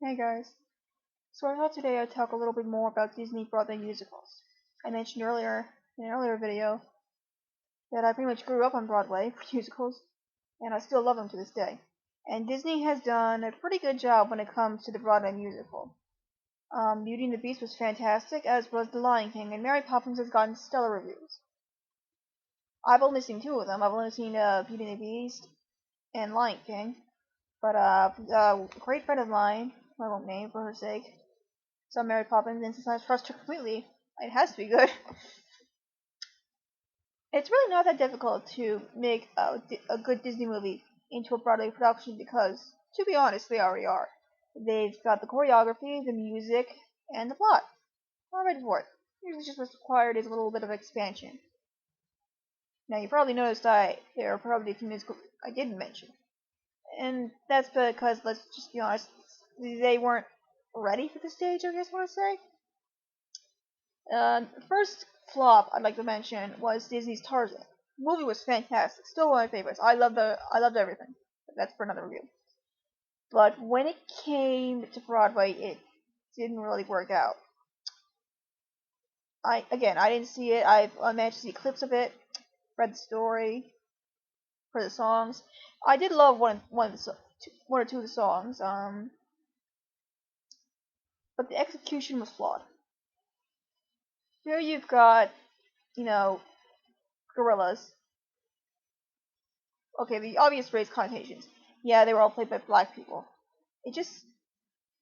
Hey guys. So I thought today I'd talk a little bit more about Disney Broadway musicals. I mentioned earlier in an earlier video that I pretty much grew up on Broadway for musicals, and I still love them to this day. And Disney has done a pretty good job when it comes to the Broadway musical. Beauty and the Beast was fantastic, as was The Lion King, and Mary Poppins has gotten stellar reviews. I've only seen two of them. I've only seen Beauty and the Beast and Lion King, but a great friend of mine, who I won't name for her sake, saw Mary Poppins, and since I trust her completely, it has to be good. It's really not that difficult to make a good Disney movie into a Broadway production because, to be honest, they already are. They've got the choreography, the music, and the plot. I'm ready for it. Usually just what's required is a little bit of expansion. Now, you probably noticed there are probably a few musicals I didn't mention. And that's because, let's just be honest, they weren't ready for the stage, I guess I want to say. First flop I'd like to mention was Disney's Tarzan. The movie was fantastic, still one of my favorites. I loved everything. That's for another review. But when it came to Broadway, it didn't really work out. I didn't see it. I managed to see clips of it, read the story, heard the songs. I did love one or two of the songs. But the execution was flawed. Here you've got, you know, gorillas. Okay, the obvious race connotations. Yeah, they were all played by black people. It just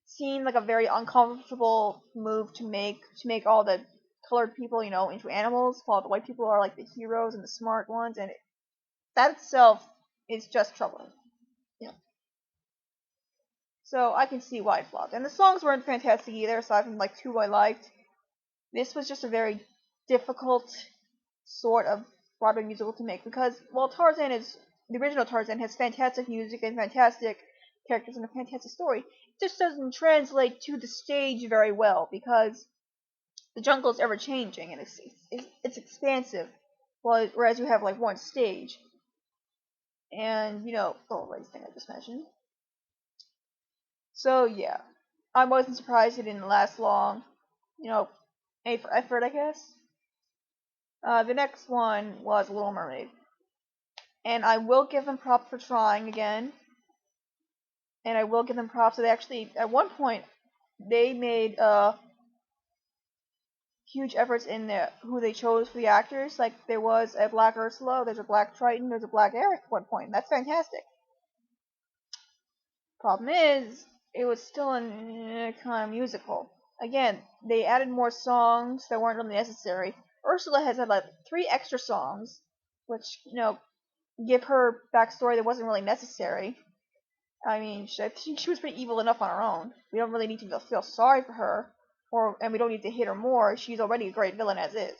seemed like a very uncomfortable move to make all the colored people, into animals, while the white people are like the heroes and the smart ones, and that itself is just troubling. You know. So I can see why it flopped. And the songs weren't fantastic either, aside from like two I liked. This was just a very difficult sort of Broadway musical to make because while the original Tarzan has fantastic music and fantastic characters and a fantastic story, it just doesn't translate to the stage very well because the jungle is ever changing and it's expansive, whereas you have like one stage and the whole race thing I just mentioned. So yeah, I wasn't surprised it didn't last long. A for effort, I guess. The next one was Little Mermaid. And I will give them props for trying again. And I will give them props that actually, at one point, they made huge efforts in who they chose for the actors. Like, there was a black Ursula, there's a black Triton, there's a black Eric at one point. And that's fantastic. Problem is, it was still a kind of musical. Again, they added more songs that weren't really necessary. Ursula has had like 3 extra songs, which, give her backstory that wasn't really necessary. I mean, I think she was pretty evil enough on her own. We don't really need to feel sorry for her, and we don't need to hate her more. She's already a great villain as is.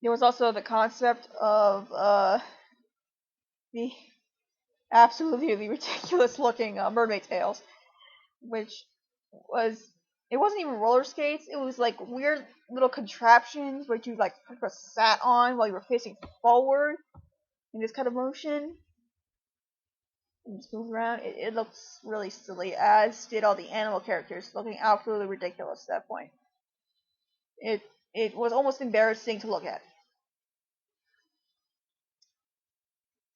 There was also the concept of the absolutely ridiculous-looking mermaid tails, which it wasn't even roller skates. It was like weird little contraptions where you like sat on while you were facing forward in this kind of motion. And just move around. It looks really silly, as did all the animal characters, looking absolutely ridiculous at that point. It it was almost embarrassing to look at.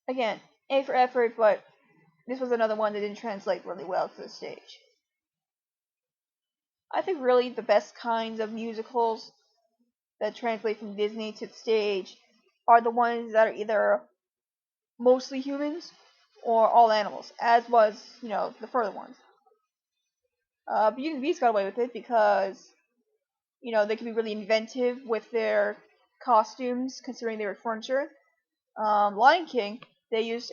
Again, A for effort, but this was another one that didn't translate really well to the stage. I think really the best kinds of musicals that translate from Disney to the stage are the ones that are either mostly humans or all animals, as was, the further ones. Beauty and the Beast got away with it because, they can be really inventive with their costumes, considering they were furniture. Lion King, they used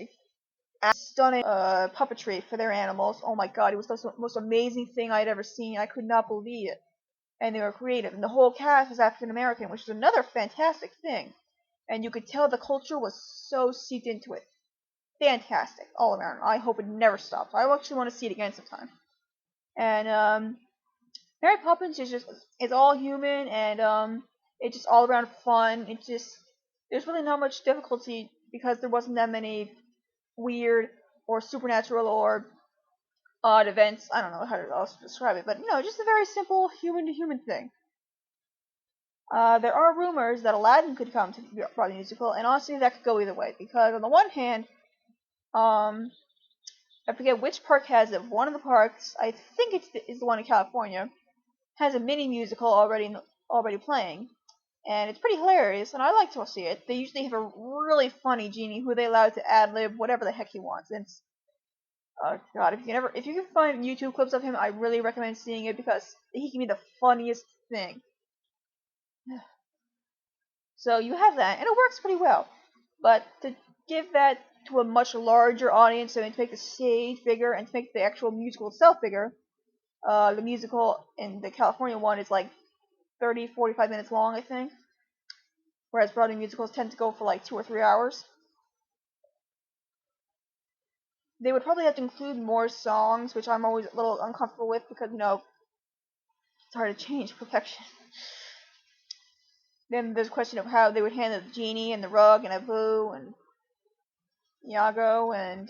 stunning puppetry for their animals. Oh my god, it was the most amazing thing I'd ever seen. I could not believe it. And they were creative. And the whole cast was African American, which is another fantastic thing. And you could tell the culture was so seeped into it. Fantastic, all around. I hope it never stops. I actually want to see it again sometime. And Mary Poppins is all human, and it's just all around fun. There's really not much difficulty because there wasn't that many weird or supernatural or odd events. I don't know how to else describe it, but just a very simple human to human thing. There are rumors that Aladdin could come to the Broadway musical, and honestly, that could go either way. Because on the one hand, um, I forget which park has it. One of the parks, I think it's the one in California, has a mini musical already playing, and it's pretty hilarious, and I like to see it. They usually have a really funny genie who they allow to ad lib whatever the heck he wants. And it's, oh god, if you can find YouTube clips of him, I really recommend seeing it because he can be the funniest thing. So you have that, and it works pretty well. But to give that to a much larger audience, and to make the stage bigger, and to make the actual musical itself bigger, the musical in the California one is like 30, 45 minutes long, I think. Whereas Broadway musicals tend to go for like 2 or 3 hours. They would probably have to include more songs, which I'm always a little uncomfortable with because, it's hard to change perfection. Then there's a question of how they would handle the genie and the rug and Abu and Iago, and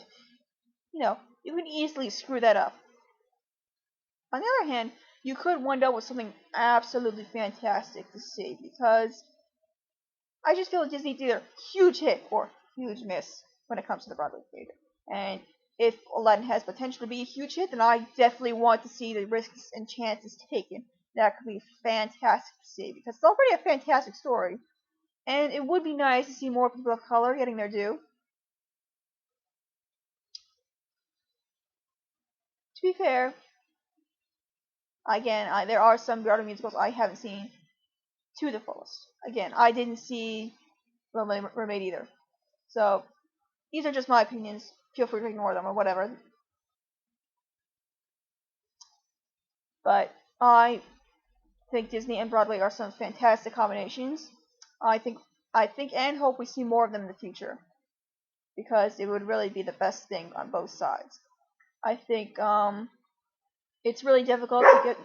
you can easily screw that up. On the other hand, you could wind up with something absolutely fantastic to see, because I just feel Disney's either huge hit or huge miss when it comes to the Broadway theater. And if Aladdin has potential to be a huge hit, then I definitely want to see the risks and chances taken. That could be fantastic to see, because it's already a fantastic story, and it would be nice to see more people of color getting their due. To be fair, again, there are some Broadway musicals I haven't seen to the fullest. Again, I didn't see Little Mermaid either. So, these are just my opinions. Feel free to ignore them or whatever. But I think Disney and Broadway are some fantastic combinations. I think and hope we see more of them in the future, because it would really be the best thing on both sides. I think it's really difficult to get.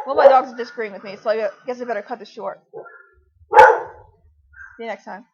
Well, my dogs are disagreeing with me, so I guess I better cut this short. See you next time.